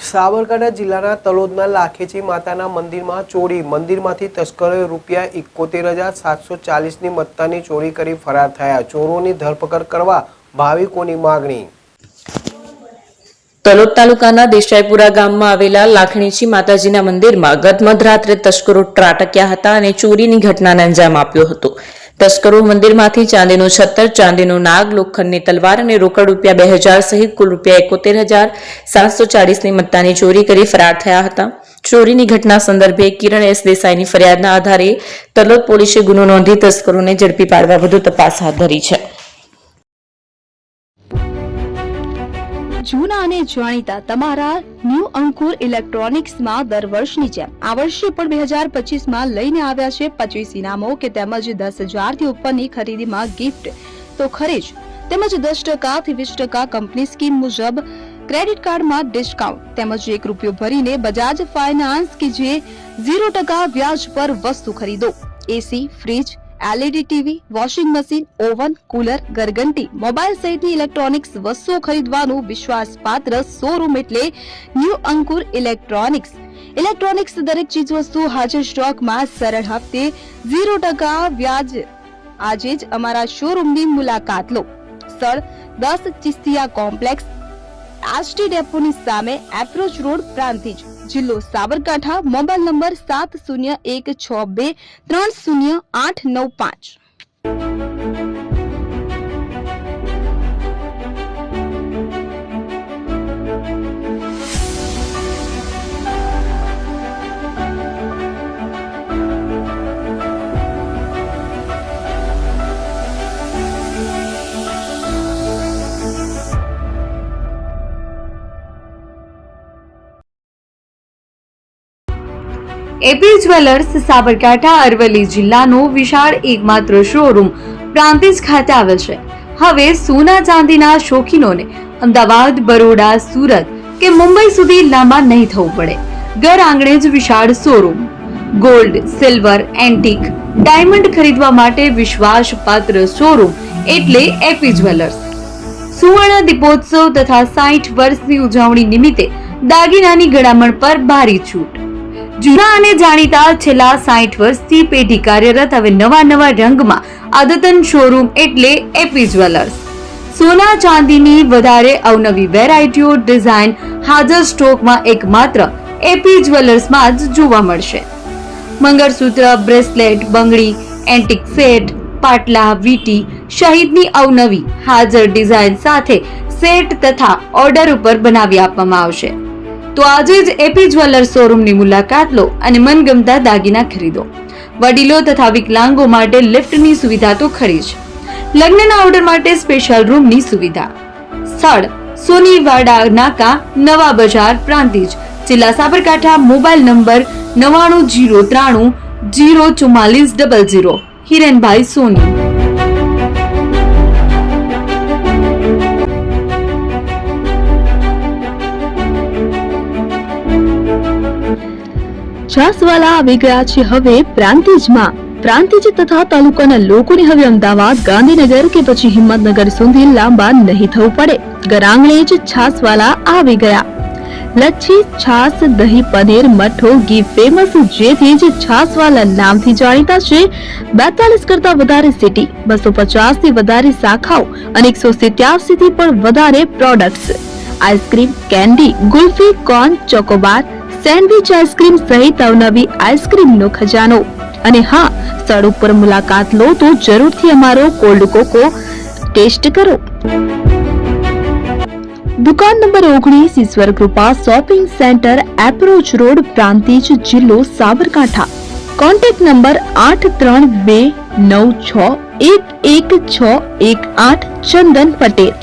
સાબરકાંઠા જિલ્લાના તલોદના લાખેજી માતાના મંદિરમાં ચોરી. મંદિરમાંથી તસ્કરોએ ₹71,740ની મત્તાની ચોરી કરી ફરાર થયા. ચોરોની ધરપકડ કરવા ભાવિકોની માગણી. તલોદ તાલુકાના દેસાઈપુરા ગામમાં આવેલા લાખણીજી માતાજીના મંદિરમાં ગત મધરાત્રે તસ્કરો ત્રાટક્યા હતા અને ચોરીની ઘટનાને અંજામ આપ્યો હતો. તસ્કરો મંદિરમાંથી ચાંદીનું છત્તર, ચાંદીનું નાગ, લોખંડની તલવાર અને રોકડ ₹2,000 સહિત કુલ ₹71,740ની મત્તાની ચોરી કરી ફરાર થયા હતા. ચોરીની ઘટના સંદર્ભે કિરણ એસ દેસાઈની ફરિયાદના આધારે તલોદ પોલીસે ગુનો નોંધી તસ્કરોને ઝડપી પાડવા વધુ તપાસ હાથ ધરી છે. જૂના અને જાણીતા તમારા ન્યૂ અંકુર ઇલેક્ટ્રોનિક્સમાં દર વર્ષની જેમ આ વર્ષે પણ 2025માં લઈને આવ્યા છે 25 ઇનામો કે તેમજ 10,000થી ઉપરની ખરીદીમાં ગિફ્ટ તો ખરીદ તેમજ 10% થી 20% કંપની સ્કીમ મુજબ ક્રેડિટ કાર્ડમાં ડિસ્કાઉન્ટ તેમજ ₹1 ભરીને બજાજ ફાઇનાન્સ કે જે 0% વ્યાજ પર વસ્તુ ખરીદો. AC, fridge, LED TV, washing machine, oven, cooler, ગરગંટી, મોબાઈલ સહિતની ઇલેક્ટ્રોનિક્સ વસ્તુઓ ખરીદવાનું વિશ્વાસપાત્ર શોરૂમ એટલે ન્યૂ અંકુર ઇલેક્ટ્રોનિક્સ. ઇલેક્ટ્રોનિક્સ દરેક ચીજ વસ્તુ હાજર સ્ટોકમાં સરળ હપ્તે 0% વ્યાજ. આજે જ અમારા શોરૂમની મુલાકાત લો. સ્થળ 10 ચિસ્તિયા કોમ્પ્લેક્સ, આષ્ટી ડેપોની સામે, એપ્રોચ રોડ, પ્રાંતિજ, જિલ્લો Sabarkantha. Mobile number 7016230895. AP jewellers Sabarkantha Aravalli જિલ્લાનો વિશાળ એકમાત્ર શોરૂમ પ્રાંતિજ ખાતે આવેલ છે. હવે સોના ચાંદીના શોખીનોને અમદાવાદ, બરોડા, સુરત કે મુંબઈ સુધી લાંબા નહીં થવું પડે. ઘર આંગણે જ વિશાળ showroom. Gold, silver, antique, diamond ખરીદવા માટે વિશ્વાસપાત્ર શોરૂમ એટલે એપી જ્વેલર્સ. સુવર્ણ દીપોત્સવ તથા 60 વર્ષની ઉજવણી નિમિત્તે દાગીનાની ગળામણ પર ભારી છૂટ. જૂના અને જાણીતા છેલ્લા 60 વર્ષથી પેઢી કાર્યરત હવે નવા રંગમાં અદ્યતન શોરૂમ એટલે એપી જ્વેલર્સ. સોના ચાંદીની વધારે અવનવી વેરાયટીઓ, ડિઝાઇન હાજર સ્ટોકમાં એકમાત્ર એપી જ્વેલર્સમાં જ જોવા મળશે. મંગળસૂત્ર, બ્રેસલેટ, બંગડી, એન્ટિક સેટ, પાટલા, વીટી સહિતની અવનવી હાજર ડિઝાઇન સાથે સેટ તથા ઓર્ડર ઉપર બનાવી આપવામાં આવશે. તો આજે જ એપી જ્વેલર્સ શોરૂમની મુલાકાત લો અને મનગમતા દાગીના ખરીદો. વડીલો તથા વિકલાંગો માટે લિફ્ટની સુવિધા તો ખરી જ. લગ્નના ઓર્ડર માટે સ્પેશિયલ રૂમની સુવિધા. સ્થળ સોનીવાડા નાકા, નવા બજાર, પ્રાંતિજ, જિલ્લા સાબરકાંઠા. Mobile number 9903004400. હિરેનભાઈ સોની. છાસવાલા આવી ગયા છે હવે પ્રાંતિજમાં. પ્રાંતિજ તથા તાલુકાના લોકોને હવે અમદાવાદ, ગાંધીનગર કે પછી હિંમતનગર સુધી લાંબા નહીં થવું પડે. ઘર આંગણે જ છાસવાલા આવી ગયા. લચ્છી, છાસ, દહીં, પનીર, મઠો, ઘી ફેમસ, જેથી જ છાસવાલા નામથી જાણીતા છે. 42 કરતા વધારે સિટી, 250 થી વધારે શાખાઓ અને 187 થી પણ વધારે products. Ice cream, candy, kulfi, corn, Chocobar, sandwich ice cream સહિત અવનવી આઈસ્ક્રીમનો ખજાનો. અને હા, સ્થળ ઉપર મુલાકાત લો તો જરૂરથી અમારો કોલ્ડ કોકો ટેસ્ટ કરો. દુકાન number 19, Ishwar Krupa shopping centre, approach road, Prantij, જિલ્લો સાબરકાંઠા. Contact number 8329611618. ચંદન પટેલ.